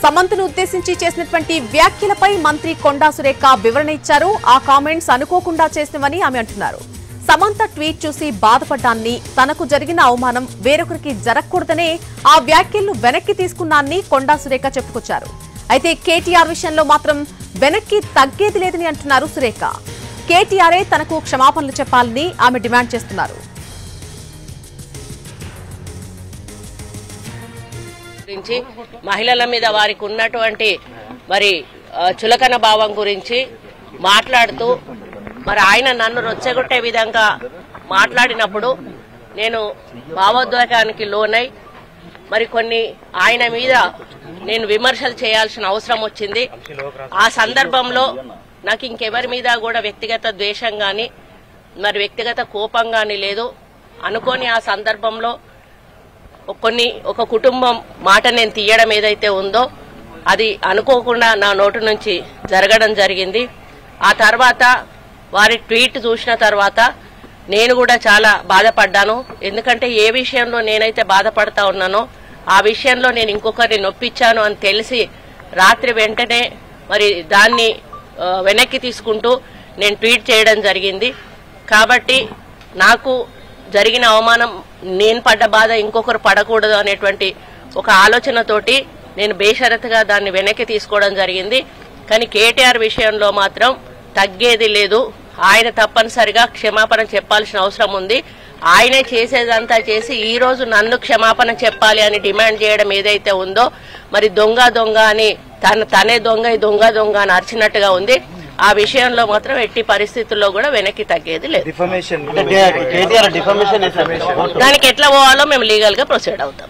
సమంతను ఉద్దేశించి చేసినటువంటి వ్యాఖ్యలపై మంత్రి కొండా సురేఖ వివరణ ఇచ్చారు. ఆ కామెంట్స్ అనుకోకుండా చేసినవని ఆమె అంటున్నారు. సమంత ట్వీట్ చూసి బాధపడ్డాన్ని, తనకు జరిగిన అవమానం వేరొకరికి జరగకూడదనే ఆ వ్యాఖ్యలను వెనక్కి తీసుకున్నాన్ని కొండా సురేఖ చెప్పుకొచ్చారు. అయితే కేటీఆర్ విషయంలో మాత్రం వెనక్కి తగ్గేది లేదని అంటున్నారు సురేఖ. కేటీఆరే తనకు క్షమాపణలు చెప్పాలని ఆమె డిమాండ్ చేస్తున్నారు. మహిళల మీద వారికి ఉన్నటువంటి మరి చులకన భావం గురించి మాట్లాడుతూ మరి ఆయన నన్ను రొచ్చగొట్టే విధంగా మాట్లాడినప్పుడు నేను భావోద్వేగానికి లోనై మరి కొన్ని ఆయన మీద నేను విమర్శలు చేయాల్సిన అవసరం వచ్చింది. ఆ సందర్భంలో నాకు ఇంకెవరి మీద కూడా వ్యక్తిగత ద్వేషం గాని మరి వ్యక్తిగత కోపం గాని లేదు. అనుకోని ఆ సందర్భంలో ఒక కుటుంబం మాట నేను తీయడం ఏదైతే ఉందో అది అనుకోకుండా నా నోటి నుంచి జరగడం జరిగింది. ఆ తర్వాత వారి ట్వీట్ చూసిన తర్వాత నేను కూడా చాలా బాధపడ్డాను. ఎందుకంటే ఏ విషయంలో నేనైతే బాధపడతా ఉన్నానో ఆ విషయంలో నేను ఇంకొకరిని నొప్పించాను అని తెలిసి రాత్రి వెంటనే మరి దాన్ని వెనక్కి తీసుకుంటూ నేను ట్వీట్ చేయడం జరిగింది. కాబట్టి నాకు జరిగిన అవమానం, నేను పడ్డ బాధ ఇంకొకరు పడకూడదు అనేటువంటి ఒక ఆలోచనతోటి నేను బేషరతుగా దాన్ని వెనక్కి తీసుకోవడం జరిగింది. కానీ కేటీఆర్ విషయంలో మాత్రం తగ్గేది లేదు. ఆయన తప్పనిసరిగా క్షమాపణ చెప్పాల్సిన అవసరం ఉంది. ఆయనే చేసేదంతా చేసి ఈ రోజు నన్ను క్షమాపణ చెప్పాలి అని డిమాండ్ చేయడం ఏదైతే ఉందో మరి దొంగ దొంగ అని తనే దొంగ అని అరిచినట్టుగా ఉంది. ఆ విషయంలో మాత్రం ఎట్టి పరిస్థితుల్లో కూడా వెనక్కి తగ్గేది లేదు. దానికి ఎట్లా పోవాలో మేము లీగల్ గా ప్రొసీడ్ అవుతాం.